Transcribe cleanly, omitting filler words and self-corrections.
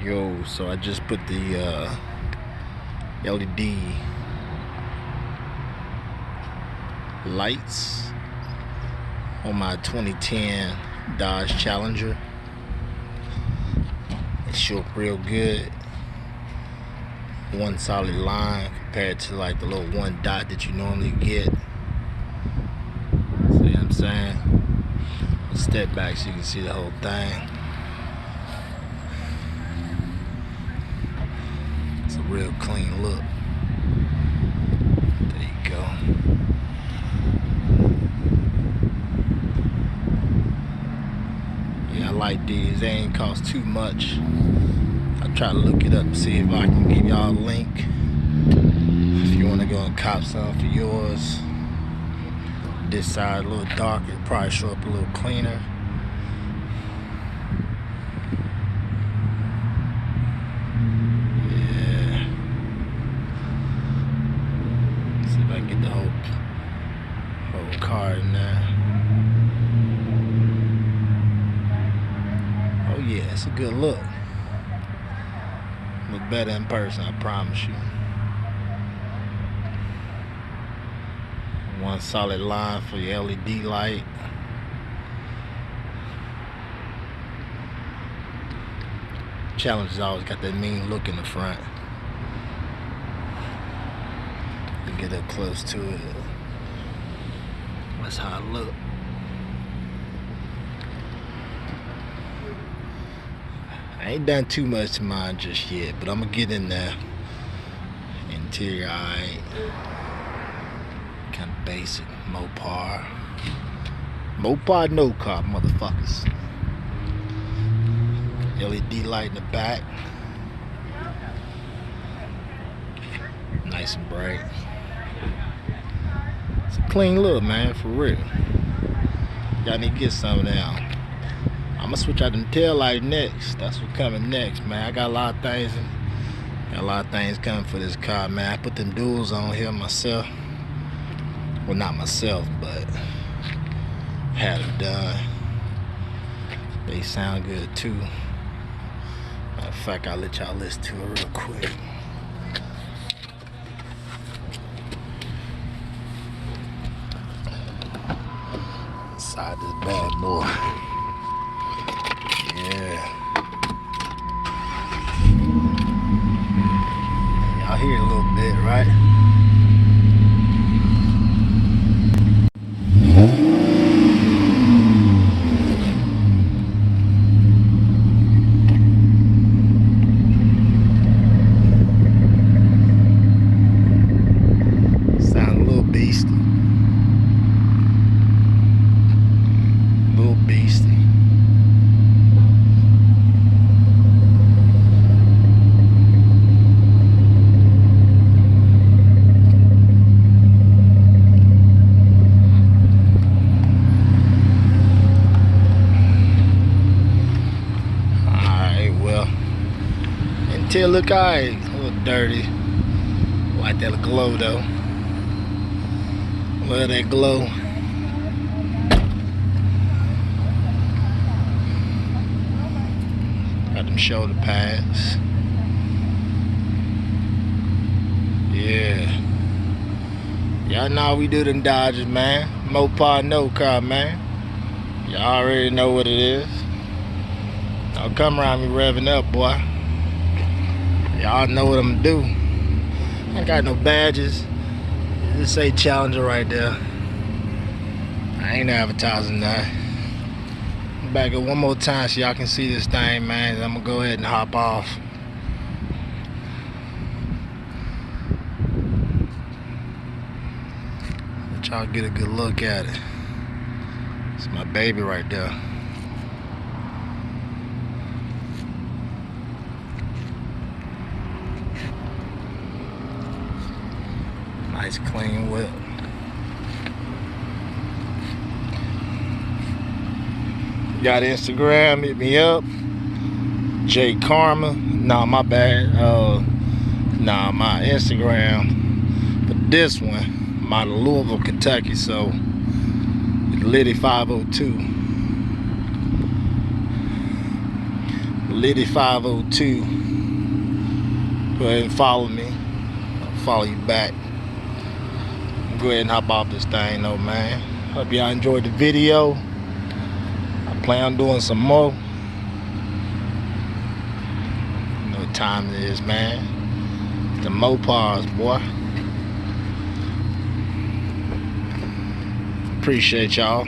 Yo, so I just put the LED lights on my 2010 Dodge Challenger. It show up real good. One solid line compared to like the little one dot that you normally get. See what I'm saying? I'll step back so you can see the whole thing. It's a real clean look. There you go. Yeah, I like these. They ain't cost too much. I'll try to look it up and see if I can give y'all a link. If you want to go and cop some for yours. This side a little darker, it'll probably show up a little cleaner. Yeah. See if I can get the whole car in there. Oh yeah, it's a good look. Look better in person, I promise you. One solid line for your LED light. Challenger's always got that mean look in the front. You get up close to it. That's how it look. I ain't done too much to mine just yet, but I'm gonna get in there. Interior, alright. Kind of basic. Mopar. Mopar no car, motherfuckers. LED light in the back. Nice and bright. It's a clean look, man, for real. Y'all need to get some of them. I'm gonna switch out the tail light next. That's what's coming next, man. I got a lot of things coming for this car, man. I put them duals on here myself. Well, not myself, but had it done. They sound good too. Matter of fact, I'll let y'all listen to it real quick. Inside this bad boy. Yeah. Y'all hear it a little bit, right? Sound a little beastie. Little beastie. Interior look alright, a little dirty. Like that glow though. Love that glow. Got them shoulder pads. Yeah. Y'all know how we do them Dodgers, man. Mopar no car, man. Y'all already know what it is. Don't come around me revving up, boy. Y'all know what I'm gonna do. I ain't got no badges. Just say Challenger right there. I ain't advertising that. Back up one more time so y'all can see this thing, man. I'm gonna go ahead and hop off. Let y'all get a good look at it. It's my baby right there. Nice clean whip. Got Instagram, hit me up. J Karma. Nah, my bad. Nah, my Instagram. But this one, my Louisville, Kentucky. So Liddy 502. Liddy 502. Go ahead and follow me. I'll follow you back. Go ahead and hop off this thing though, man. Hope y'all enjoyed the video. I plan on doing some more. You know what time it is, man. The Mopars, boy. Appreciate y'all.